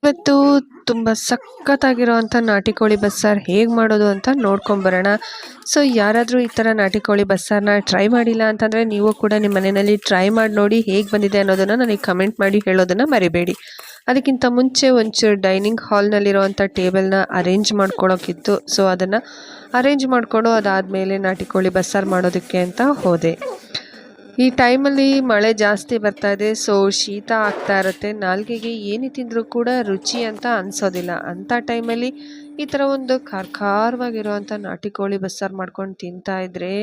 ಇವತ್ತು ತುಂಬ ಸಖತ್ತಾಗಿರೋವಂಥ ನಾಟಿ ಕೋಳಿ ಬಸ್ಸಾರು ಹೇಗೆ ಮಾಡೋದು ಅಂತ ನೋಡ್ಕೊಂಬರೋಣ. ಸೊ ಯಾರಾದರೂ ಈ ಥರ ನಾಟಿ ಕೋಳಿ ಬಸ್ಸಾರನ್ನ ಟ್ರೈ ಮಾಡಿಲ್ಲ ಅಂತಂದರೆ ನೀವು ಕೂಡ ನಿಮ್ಮ ಮನೆಯಲ್ಲಿ ಟ್ರೈ ಮಾಡಿ ನೋಡಿ ಹೇಗೆ ಬಂದಿದೆ ಅನ್ನೋದನ್ನು ನನಗೆ ಕಮೆಂಟ್ ಮಾಡಿ ಹೇಳೋದನ್ನು ಮರಿಬೇಡಿ. ಅದಕ್ಕಿಂತ ಮುಂಚೆ ಒಂಚೂರು ಡೈನಿಂಗ್ ಹಾಲ್ನಲ್ಲಿರುವಂಥ ಟೇಬಲ್ನ ಅರೇಂಜ್ ಮಾಡ್ಕೊಳ್ಳೋಕ್ಕಿತ್ತು. ಸೊ ಅದನ್ನು ಅರೇಂಜ್ ಮಾಡಿಕೊಂಡು ಅದಾದಮೇಲೆ ನಾಟಿ ಕೋಳಿ ಬಸ್ಸಾರು ಮಾಡೋದಕ್ಕೆ ಅಂತ ಹೋದೆ. ಈ ಟೈಮಲ್ಲಿ ಮಳೆ ಜಾಸ್ತಿ ಬರ್ತಾ ಇದೆ. ಸೊ ಶೀತ ಆಗ್ತಾ ಇರುತ್ತೆ, ನಾಲ್ಗೆಗೆ ಏನೇ ತಿಂದರೂ ಕೂಡ ರುಚಿ ಅಂತ ಅನಿಸೋದಿಲ್ಲ. ಅಂಥ ಟೈಮಲ್ಲಿ ಈ ಥರ ಒಂದು ಖಾರವಾಗಿರುವಂಥ ನಾಟಿ ಕೋಳಿ ಬಸ್ಸಾರು ಮಾಡ್ಕೊಂಡು ತಿಂತಾ ಇದ್ರೆ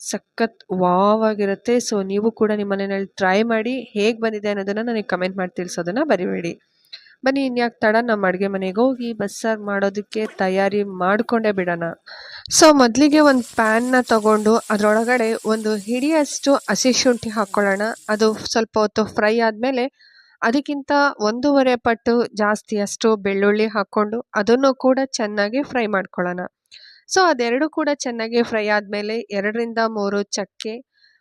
ಸಖತ್ ವಾವ್ ಆಗಿರುತ್ತೆ. ಸೊ ನೀವು ಕೂಡ ನಿಮ್ಮ ಮನೆಯಲ್ಲಿ ಟ್ರೈ ಮಾಡಿ ಹೇಗೆ ಬಂದಿದೆ ಅನ್ನೋದನ್ನು ನನಗೆ ಕಮೆಂಟ್ ಮಾಡಿ ತಿಳಿಸೋದನ್ನು ಬರಿಬೇಡಿ. ಬನ್ನಿ ಇನ್ಯಾಕೆ ತಡ, ನಮ್ಮ ಅಡುಗೆ ಮನೆಗೆ ಹೋಗಿ ಬಸ್ಸಾರು ಮಾಡೋದಕ್ಕೆ ತಯಾರಿ ಮಾಡಿಕೊಂಡೇ ಬಿಡೋಣ. ಸೊ ಮೊದಲಿಗೆ ಒಂದು ಪ್ಯಾನ್ನ ತಗೊಂಡು ಅದರೊಳಗಡೆ ಒಂದು ಹಿಡಿಯಷ್ಟು ಹಸಿ ಶುಂಠಿ ಹಾಕ್ಕೊಳ್ಳೋಣ. ಅದು ಸ್ವಲ್ಪ ಹೊತ್ತು ಫ್ರೈ ಆದಮೇಲೆ ಅದಕ್ಕಿಂತ 1.5 ಪಟ್ಟು ಜಾಸ್ತಿಯಷ್ಟು ಬೆಳ್ಳುಳ್ಳಿ ಹಾಕ್ಕೊಂಡು ಅದನ್ನು ಕೂಡ ಚೆನ್ನಾಗಿ ಫ್ರೈ ಮಾಡ್ಕೊಳ್ಳೋಣ. ಸೊ ಅದೆರಡು ಕೂಡ ಚೆನ್ನಾಗಿ ಫ್ರೈ ಆದಮೇಲೆ 2ರಿಂದ 3 ಚಕ್ಕೆ,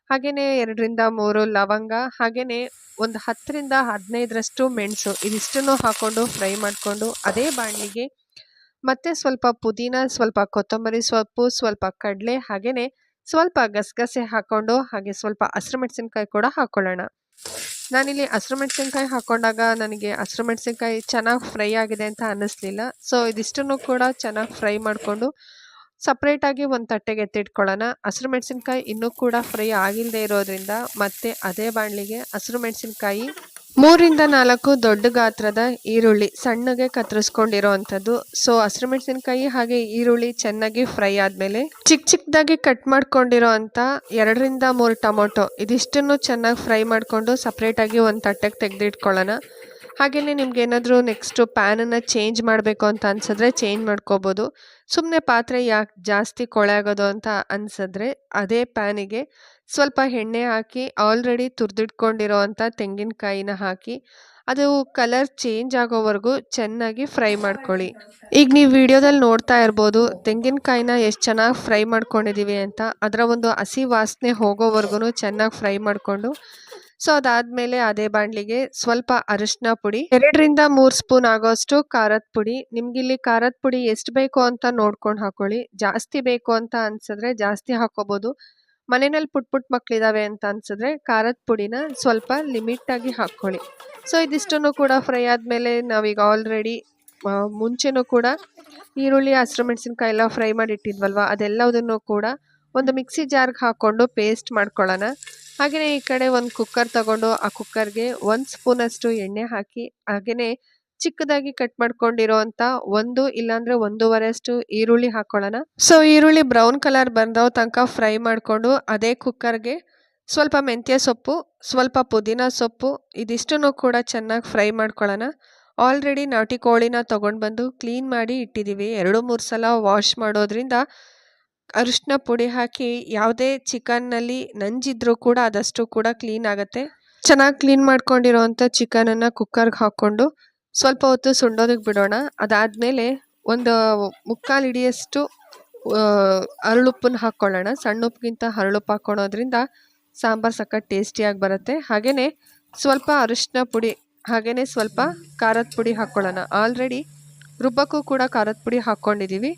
ಹಾಗೆಯೇ 2ರಿಂದ 3 ಲವಂಗ, ಹಾಗೆಯೇ ಒಂದು 10ರಿಂದ 15ರಷ್ಟು ಮೆಣಸು, ಇದಿಷ್ಟನ್ನು ಹಾಕ್ಕೊಂಡು ಫ್ರೈ ಮಾಡಿಕೊಂಡು ಅದೇ ಬಾಣಲಿಗೆ ಮತ್ತೆ ಸ್ವಲ್ಪ ಪುದೀನ, ಸ್ವಲ್ಪ ಕೊತ್ತಂಬರಿ ಸೊಪ್ಪು, ಸ್ವಲ್ಪ ಕಡಲೆ, ಹಾಗೆಯೇ ಸ್ವಲ್ಪ ಗಸಗಸೆ ಹಾಕ್ಕೊಂಡು ಹಾಗೆ ಸ್ವಲ್ಪ ಹಸಿರು ಮೆಣಸಿನ್ಕಾಯಿ ಕೂಡ ಹಾಕ್ಕೊಳ್ಳೋಣ. ನಾನಿಲ್ಲಿ ಹಸಿರು ಮೆಣಸಿನ್ಕಾಯಿ ಹಾಕ್ಕೊಂಡಾಗ ನನಗೆ ಹಸಿರು ಮೆಣಸಿನ್ಕಾಯಿ ಚೆನ್ನಾಗಿ ಫ್ರೈ ಆಗಿದೆ ಅಂತ ಅನ್ನಿಸ್ಲಿಲ್ಲ. ಸೊ ಇದಿಷ್ಟನ್ನು ಕೂಡ ಚೆನ್ನಾಗಿ ಫ್ರೈ ಮಾಡಿಕೊಂಡು ಸಪ್ರೇಟಾಗಿ ಒಂದು ತಟ್ಟೆಗೆ ಎತ್ತಿಟ್ಕೊಳ್ಳೋಣ. ಹಸಿರು ಮೆಣಸಿನ್ಕಾಯಿ ಇನ್ನೂ ಕೂಡ ಫ್ರೈ ಆಗಿಲ್ಲದೆ ಇರೋದ್ರಿಂದ ಮತ್ತೆ ಅದೇ ಬಾಣಲಿಗೆ ಹಸಿರು ಮೆಣಸಿನ್ಕಾಯಿ, 3ರಿಂದ 4 ದೊಡ್ಡ ಗಾತ್ರದ ಈರುಳ್ಳಿ ಸಣ್ಣಗೆ ಕತ್ತರಿಸ್ಕೊಂಡಿರೋವಂಥದ್ದು. ಸೊ ಹಸಿರು ಮೆಣಸಿನ್ಕಾಯಿ ಹಾಗೆ ಈರುಳ್ಳಿ ಚೆನ್ನಾಗಿ ಫ್ರೈ ಆದಮೇಲೆ ಚಿಕ್ಕದಾಗಿ ಕಟ್ ಮಾಡ್ಕೊಂಡಿರೋ ಅಂಥ 2ರಿಂದ 3 ಟೊಮೊಟೊ, ಇದಿಷ್ಟನ್ನು ಚೆನ್ನಾಗಿ ಫ್ರೈ ಮಾಡಿಕೊಂಡು ಸಪ್ರೇಟಾಗಿ ಒಂದು ತಟ್ಟೆಗೆ ತೆಗೆದಿಟ್ಕೊಳ್ಳೋಣ. ಹಾಗೆಯೇ ನಿಮ್ಗೆ ಏನಾದರೂ ನೆಕ್ಸ್ಟು ಪ್ಯಾನನ್ನು ಚೇಂಜ್ ಮಾಡಬೇಕು ಅಂತ ಅನ್ಸಿದ್ರೆ ಚೇಂಜ್ ಮಾಡ್ಕೋಬೋದು. ಸುಮ್ಮನೆ ಪಾತ್ರೆ ಯಾಕೆ ಜಾಸ್ತಿ ಕೊಳೆ ಆಗೋದು ಅಂತ ಅನ್ಸಿದ್ರೆ ಅದೇ ಪ್ಯಾನಿಗೆ ಸ್ವಲ್ಪ ಎಣ್ಣೆ ಹಾಕಿ ಆಲ್ರೆಡಿ ತುರಿದಿಟ್ಕೊಂಡಿರೋ ಅಂಥ ತೆಂಗಿನಕಾಯಿನ ಹಾಕಿ ಅದು ಕಲರ್ ಚೇಂಜ್ ಆಗೋವರೆಗೂ ಚೆನ್ನಾಗಿ ಫ್ರೈ ಮಾಡ್ಕೊಳ್ಳಿ. ಈಗ ನೀವು ವಿಡಿಯೋದಲ್ಲಿ ನೋಡ್ತಾ ಇರ್ಬೋದು ತೆಂಗಿನಕಾಯಿನ ಎಷ್ಟು ಚೆನ್ನಾಗಿ ಫ್ರೈ ಮಾಡ್ಕೊಂಡಿದ್ದೀವಿ ಅಂತ. ಅದರ ಒಂದು ಹಸಿ ವಾಸನೆ ಹೋಗೋವರೆಗೂ ಚೆನ್ನಾಗಿ ಫ್ರೈ ಮಾಡಿಕೊಂಡು ಸೊ ಅದಾದಮೇಲೆ ಅದೇ ಬಾಣಲಿಗೆ ಸ್ವಲ್ಪ ಅರಿಶಿನ ಪುಡಿ, 2ರಿಂದ 3 ಸ್ಪೂನ್ ಆಗೋಷ್ಟು ಖಾರದ ಪುಡಿ. ನಿಮ್ಗಿಲ್ಲಿ ಖಾರದ ಪುಡಿ ಎಷ್ಟು ಬೇಕು ಅಂತ ನೋಡ್ಕೊಂಡು ಹಾಕೊಳ್ಳಿ. ಜಾಸ್ತಿ ಬೇಕು ಅಂತ ಅನ್ಸಿದ್ರೆ ಜಾಸ್ತಿ ಹಾಕೋಬೋದು. ಮನೆಯಲ್ಲಿ ಪುಟ್ ಮಕ್ಕಳಿದ್ದಾವೆ ಅಂತ ಅನ್ಸಿದ್ರೆ ಖಾರದ ಪುಡಿನ ಸ್ವಲ್ಪ ಲಿಮಿಟಾಗಿ ಹಾಕ್ಕೊಳ್ಳಿ. ಸೊ ಇದಿಷ್ಟನ್ನು ಕೂಡ ಫ್ರೈ ಆದಮೇಲೆ ನಾವೀಗ ಆಲ್ರೆಡಿ ಮುಂಚೆನೂ ಕೂಡ ಈರುಳ್ಳಿ, ಹಸಿರು ಮೆಣಸಿನ್ಕಾಯಿ ಎಲ್ಲ ಫ್ರೈ ಮಾಡಿ ಇಟ್ಟಿದ್ವಲ್ವ, ಅದೆಲ್ಲದನ್ನು ಕೂಡ ಒಂದು ಮಿಕ್ಸಿ ಜಾರ್ಗೆ ಹಾಕ್ಕೊಂಡು ಪೇಸ್ಟ್ ಮಾಡ್ಕೊಳ್ಳೋಣ. ಹಾಗೆಯೇ ಈ ಕಡೆ ಒಂದು ಕುಕ್ಕರ್ ತಗೊಂಡು ಆ ಕುಕ್ಕರ್ಗೆ 1 ಸ್ಪೂನಷ್ಟು ಎಣ್ಣೆ ಹಾಕಿ ಹಾಗೆಯೇ ಚಿಕ್ಕದಾಗಿ ಕಟ್ ಮಾಡ್ಕೊಂಡಿರೋವಂಥ 1 ಇಲ್ಲಾಂದರೆ 1.5 ಈರುಳ್ಳಿ ಹಾಕ್ಕೊಳ್ಳೋಣ. ಸೊ ಈರುಳ್ಳಿ ಬ್ರೌನ್ ಕಲರ್ ಬಂದೋ ತನಕ ಫ್ರೈ ಮಾಡಿಕೊಂಡು ಅದೇ ಕುಕ್ಕರ್ಗೆ ಸ್ವಲ್ಪ ಮೆಂತ್ಯ ಸೊಪ್ಪು, ಸ್ವಲ್ಪ ಪುದೀನ ಸೊಪ್ಪು, ಇದಿಷ್ಟನ್ನು ಕೂಡ ಚೆನ್ನಾಗಿ ಫ್ರೈ ಮಾಡ್ಕೊಳ್ಳೋಣ. ಆಲ್ರೆಡಿ ನಾಟಿ ಕೋಳಿನ ತೊಗೊಂಡು ಬಂದು ಕ್ಲೀನ್ ಮಾಡಿ ಇಟ್ಟಿದ್ದೀವಿ. 2-3 ಸಲ ವಾಶ್ ಮಾಡೋದ್ರಿಂದ ಅರಿಶಿನ ಪುಡಿ ಹಾಕಿ ಯಾವುದೇ ಚಿಕನ್ನಲ್ಲಿ ನಂಜಿದ್ರೂ ಕೂಡ ಅದಷ್ಟು ಕೂಡ ಕ್ಲೀನ್ ಆಗುತ್ತೆ. ಚೆನ್ನಾಗಿ ಕ್ಲೀನ್ ಮಾಡ್ಕೊಂಡಿರೋವಂಥ ಚಿಕನನ್ನು ಕುಕ್ಕರ್ಗೆ ಹಾಕ್ಕೊಂಡು ಸ್ವಲ್ಪ ಹೊತ್ತು ಸುಂಡೋದಕ್ಕೆ ಬಿಡೋಣ. ಅದಾದಮೇಲೆ ಒಂದು 3/4 ಹಿಡಿಯಷ್ಟು ಹರಳುಪ್ಪನ್ನು ಹಾಕ್ಕೊಳ್ಳೋಣ. ಸಣ್ಣ ಉಪ್ಪಿಗಿಂತ ಹರಳುಪ್ಪು ಹಾಕ್ಕೊಳ್ಳೋದ್ರಿಂದ ಸಾಂಬಾರು ಸಖತ್ ಟೇಸ್ಟಿಯಾಗಿ ಬರುತ್ತೆ. ಹಾಗೆಯೇ ಸ್ವಲ್ಪ ಅರಿಶಿನ ಪುಡಿ, ಹಾಗೆಯೇ ಸ್ವಲ್ಪ ಖಾರದ ಪುಡಿ ಹಾಕ್ಕೊಳ್ಳೋಣ. ಆಲ್ರೆಡಿ ರುಬ್ಬಕ್ಕೂ ಕೂಡ ಖಾರದ ಪುಡಿ ಹಾಕ್ಕೊಂಡಿದ್ದೀವಿ.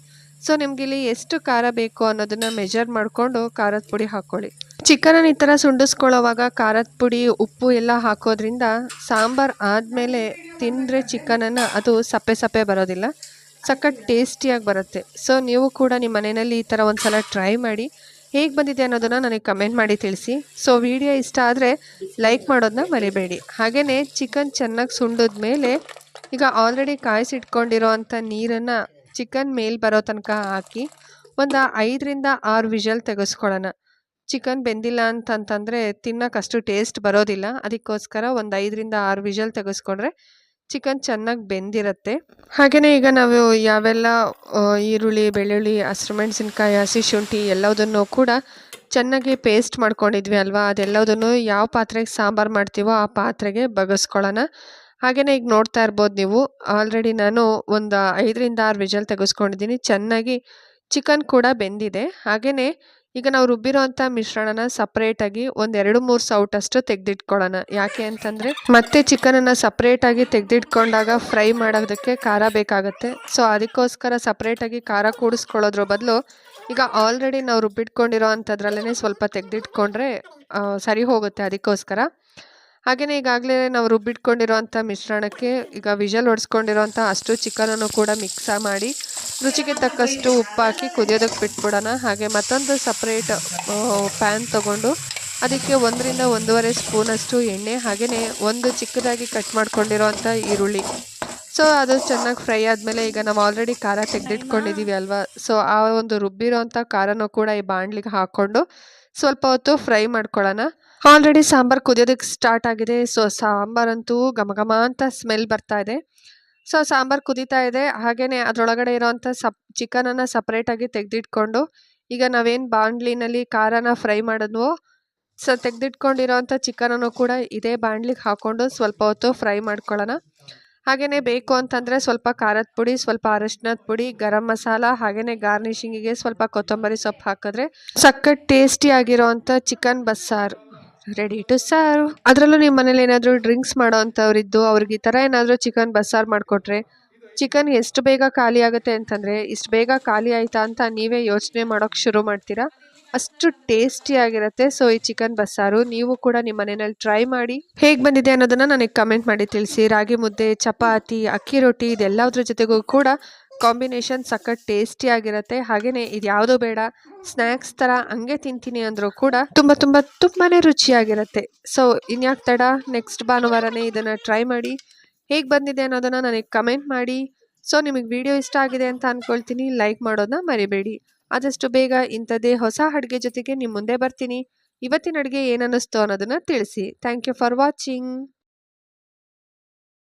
ಸೊ ನಿಮ್ಗಿಲ್ಲಿ ಎಷ್ಟು ಖಾರ ಬೇಕು ಅನ್ನೋದನ್ನು ಮೆಜರ್ ಮಾಡಿಕೊಂಡು ಖಾರದ ಪುಡಿ ಹಾಕ್ಕೊಳ್ಳಿ. ಚಿಕನನ್ನು ಈ ಥರ ಸುಂಡಿಸ್ಕೊಳ್ಳೋವಾಗ ಖಾರದ ಪುಡಿ, ಉಪ್ಪು ಎಲ್ಲ ಹಾಕೋದ್ರಿಂದ ಸಾಂಬಾರು ಆದಮೇಲೆ ತಿಂದರೆ ಚಿಕನನ್ನು ಅದು ಸಪ್ಪೆ ಬರೋದಿಲ್ಲ, ಸಖತ್ ಟೇಸ್ಟಿಯಾಗಿ ಬರುತ್ತೆ. ಸೊ ನೀವು ಕೂಡ ನಿಮ್ಮ ಮನೆಯಲ್ಲಿ ಈ ಥರ ಒಂದು ಸಲ ಟ್ರೈ ಮಾಡಿ ಹೇಗೆ ಬಂದಿದೆ ಅನ್ನೋದನ್ನು ನನಗೆ ಕಮೆಂಟ್ ಮಾಡಿ ತಿಳಿಸಿ. ಸೊ ವಿಡಿಯೋ ಇಷ್ಟ ಆದರೆ ಲೈಕ್ ಮಾಡೋದನ್ನ ಮರಿಬೇಡಿ. ಹಾಗೆಯೇ ಚಿಕನ್ ಚೆನ್ನಾಗಿ ಸುಂಡಿದ್ಮೇಲೆ ಈಗ ಆಲ್ರೆಡಿ ಕಾಯಿಸಿಟ್ಕೊಂಡಿರೋ ಅಂಥ ನೀರನ್ನು ಚಿಕನ್ ಮೇಲೆ ಬರೋ ತನಕ ಹಾಕಿ ಒಂದು 5ರಿಂದ 6 ವಿಷಲ್ ತೆಗೆಸ್ಕೊಳ್ಳೋಣ. ಚಿಕನ್ ಬೆಂದಿಲ್ಲ ಅಂತಂತಂದರೆ ತಿನ್ನೋಕೆ ಅಷ್ಟು ಟೇಸ್ಟ್ ಬರೋದಿಲ್ಲ. ಅದಕ್ಕೋಸ್ಕರ ಒಂದು 5ರಿಂದ 6 ವಿಷಲ್ ತೆಗೆಸ್ಕೊಂಡ್ರೆ ಚಿಕನ್ ಚೆನ್ನಾಗಿ ಬೆಂದಿರುತ್ತೆ. ಹಾಗೆಯೇ ಈಗ ನಾವು ಯಾವೆಲ್ಲ ಈರುಳ್ಳಿ, ಬೆಳ್ಳುಳ್ಳಿ, ಹಸಿರು ಮೆಣಸಿನ್ಕಾಯಿ, ಹಸಿ ಶುಂಠಿ ಎಲ್ಲದನ್ನು ಕೂಡ ಚೆನ್ನಾಗಿ ಪೇಸ್ಟ್ ಮಾಡ್ಕೊಂಡಿದ್ವಿ ಅಲ್ವಾ, ಅದೆಲ್ಲದನ್ನು ಯಾವ ಪಾತ್ರೆಗೆ ಸಾಂಬಾರು ಮಾಡ್ತೀವೋ ಆ ಪಾತ್ರೆಗೆ ಬಗ್ಗಿಸ್ಕೊಳ್ಳೋಣ. ಹಾಗೆಯೇ ಈಗ ನೋಡ್ತಾ ಇರ್ಬೋದು ನೀವು ಆಲ್ರೆಡಿ ನಾನು ಒಂದು 5ರಿಂದ 6 ವಿಷಲ್ ತೆಗೆಸ್ಕೊಂಡಿದ್ದೀನಿ. ಚೆನ್ನಾಗಿ ಚಿಕನ್ ಕೂಡ ಬೆಂದಿದೆ. ಹಾಗೆಯೇ ಈಗ ನಾವು ರುಬ್ಬಿರೋ ಅಂಥ ಮಿಶ್ರಣನ ಸಪ್ರೇಟಾಗಿ ಒಂದು 2-3 ಸೌಟಷ್ಟು ತೆಗೆದಿಟ್ಕೊಳ್ಳೋಣ. ಯಾಕೆ ಅಂತಂದರೆ ಮತ್ತೆ ಚಿಕನನ್ನು ಸಪ್ರೇಟಾಗಿ ತೆಗೆದಿಟ್ಕೊಂಡಾಗ ಫ್ರೈ ಮಾಡೋದಕ್ಕೆ ಖಾರ ಬೇಕಾಗುತ್ತೆ. ಸೊ ಅದಕ್ಕೋಸ್ಕರ ಸಪ್ರೇಟಾಗಿ ಖಾರ ಕೂಡಿಸ್ಕೊಳ್ಳೋದ್ರ ಬದಲು ಈಗ ಆಲ್ರೆಡಿ ನಾವು ರುಬ್ಬಿಟ್ಕೊಂಡಿರೋ ಅಂಥದ್ರಲ್ಲೇ ಸ್ವಲ್ಪ ತೆಗೆದಿಟ್ಕೊಂಡ್ರೆ ಸರಿ ಹೋಗುತ್ತೆ. ಅದಕ್ಕೋಸ್ಕರ ಹಾಗೆಯೇ ಈಗಾಗಲೇ ನಾವು ರುಬ್ಬಿಟ್ಕೊಂಡಿರೋಂಥ ಮಿಶ್ರಣಕ್ಕೆ ಈಗ ವಿಷಲ್ ಹೊಡೆಸ್ಕೊಂಡಿರೋಂಥ ಅಷ್ಟು ಚಿಕನನ್ನು ಕೂಡ ಮಿಕ್ಸ ಮಾಡಿ ರುಚಿಗೆ ತಕ್ಕಷ್ಟು ಉಪ್ಪು ಹಾಕಿ ಕುದಿಯೋದಕ್ಕೆ ಬಿಟ್ಬಿಡೋಣ. ಹಾಗೆ ಮತ್ತೊಂದು ಸಪ್ರೇಟ್ ಪ್ಯಾನ್ ತೊಗೊಂಡು ಅದಕ್ಕೆ 1ರಿಂದ 1.5 ಸ್ಪೂನಷ್ಟು ಎಣ್ಣೆ, ಹಾಗೆಯೇ ಒಂದು ಚಿಕ್ಕದಾಗಿ ಕಟ್ ಮಾಡ್ಕೊಂಡಿರೋಂಥ ಈರುಳ್ಳಿ. ಸೊ ಅದು ಚೆನ್ನಾಗಿ ಫ್ರೈ ಆದಮೇಲೆ ಈಗ ನಾವು ಆಲ್ರೆಡಿ ಖಾರ ತೆಗೆದಿಟ್ಕೊಂಡಿದ್ದೀವಿ ಅಲ್ವಾ, ಸೊ ಆ ಒಂದು ರುಬ್ಬಿರೋ ಅಂಥ ಖಾರನೂ ಕೂಡ ಈ ಬಾಣಲಿಗೆ ಹಾಕ್ಕೊಂಡು ಸ್ವಲ್ಪ ಹೊತ್ತು ಫ್ರೈ ಮಾಡ್ಕೊಳ್ಳೋಣ. ಆಲ್ರೆಡಿ ಸಾಂಬಾರು ಕುದಿಯೋದಕ್ಕೆ ಸ್ಟಾರ್ಟ್ ಆಗಿದೆ. ಸೊ ಸಾಂಬಾರಂತೂ ಘಮ ಘಮ ಅಂತ ಸ್ಮೆಲ್ ಬರ್ತಾ ಇದೆ. ಸೊ ಸಾಂಬಾರು ಕುದೀತಾ ಇದೆ. ಹಾಗೆಯೇ ಅದರೊಳಗಡೆ ಇರೋವಂಥ ಚಿಕನನ್ನು ಸಪ್ರೇಟಾಗಿ ತೆಗೆದಿಟ್ಕೊಂಡು ಈಗ ನಾವೇನು ಬಾಣಲಿನಲ್ಲಿ ಖಾರನ ಫ್ರೈ ಮಾಡಿದ್ವೋ ಸೊ ತೆಗೆದಿಟ್ಕೊಂಡಿರೋವಂಥ ಚಿಕನನ್ನು ಕೂಡ ಇದೇ ಬಾಣಲಿಗೆ ಹಾಕ್ಕೊಂಡು ಸ್ವಲ್ಪ ಹೊತ್ತು ಫ್ರೈ ಮಾಡ್ಕೊಳ್ಳೋಣ. ಹಾಗೆಯೇ ಬೇಕು ಅಂತಂದರೆ ಸ್ವಲ್ಪ ಖಾರದ ಪುಡಿ, ಸ್ವಲ್ಪ ಅರಶಿನದ ಪುಡಿ, ಗರಂ ಮಸಾಲ, ಹಾಗೆಯೇ ಗಾರ್ನಿಷಿಂಗಿಗೆ ಸ್ವಲ್ಪ ಕೊತ್ತಂಬರಿ ಸೊಪ್ಪು ಹಾಕಿದ್ರೆ ಸಖತ್ ಟೇಸ್ಟಿಯಾಗಿರೋವಂಥ ಚಿಕನ್ ಬಸ್ಸಾರು ರೆಡಿ ಟು ಸರ್ವ್. ಅದರಲ್ಲೂ ನಿಮ್ಮ ಮನೇಲಿ ಏನಾದರೂ ಡ್ರಿಂಕ್ಸ್ ಮಾಡೋ ಅಂಥವ್ರಿದ್ದು ಅವ್ರಿಗೆ ಈ ಥರ ಏನಾದರೂ ಚಿಕನ್ ಬಸ್ಸಾರು ಮಾಡಿಕೊಟ್ರೆ ಚಿಕನ್ ಎಷ್ಟು ಬೇಗ ಖಾಲಿ ಆಗುತ್ತೆ ಅಂತಂದರೆ ಇಷ್ಟು ಬೇಗ ಖಾಲಿ ಆಯಿತಾ ಅಂತ ನೀವೇ ಯೋಚನೆ ಮಾಡೋಕ್ಕೆ ಶುರು ಮಾಡ್ತೀರಾ. ಅಷ್ಟು ಟೇಸ್ಟಿಯಾಗಿರುತ್ತೆ. ಸೊ ಈ ಚಿಕನ್ ಬಸ್ಸಾರು ನೀವು ಕೂಡ ನಿಮ್ಮ ಮನೆಯಲ್ಲಿ ಟ್ರೈ ಮಾಡಿ ಹೇಗೆ ಬಂದಿದೆ ಅನ್ನೋದನ್ನು ನನಗೆ ಕಮೆಂಟ್ ಮಾಡಿ ತಿಳಿಸಿ. ರಾಗಿ ಮುದ್ದೆ, ಚಪಾತಿ, ಅಕ್ಕಿ ರೊಟ್ಟಿ ಇದೆಲ್ಲದ್ರ ಜೊತೆಗೂ ಕೂಡ ಕಾಂಬಿನೇಷನ್ ಸಖತ್ ಟೇಸ್ಟಿಯಾಗಿರುತ್ತೆ. ಹಾಗೆಯೇ ಇದು ಯಾವುದೂ ಬೇಡ, ಸ್ನ್ಯಾಕ್ಸ್ ಥರ ಹಂಗೆ ತಿಂತೀನಿ ಅಂದರೂ ಕೂಡ ತುಂಬಾ ರುಚಿಯಾಗಿರುತ್ತೆ. ಸೊ ಇನ್ಯಾಕೆ ತಡ, ನೆಕ್ಸ್ಟ್ ಭಾನುವಾರನೇ ಇದನ್ನು ಟ್ರೈ ಮಾಡಿ ಹೇಗೆ ಬಂದಿದೆ ಅನ್ನೋದನ್ನು ನನಗೆ ಕಮೆಂಟ್ ಮಾಡಿ. ಸೊ ನಿಮಗೆ ವಿಡಿಯೋ ಇಷ್ಟ ಆಗಿದೆ ಅಂತ ಅಂದ್ಕೊಳ್ತೀನಿ. ಲೈಕ್ ಮಾಡೋದನ್ನ ಮರಿಬೇಡಿ. ಆದಷ್ಟು ಬೇಗ ಇಂಥದ್ದೇ ಹೊಸ ಅಡುಗೆ ಜೊತೆಗೆ ನಿಮ್ಮ ಮುಂದೆ ಬರ್ತೀನಿ. ಇವತ್ತಿನ ಅಡುಗೆ ಏನನ್ನಿಸ್ತು ಅನ್ನೋದನ್ನು ತಿಳಿಸಿ. Thank you for watching.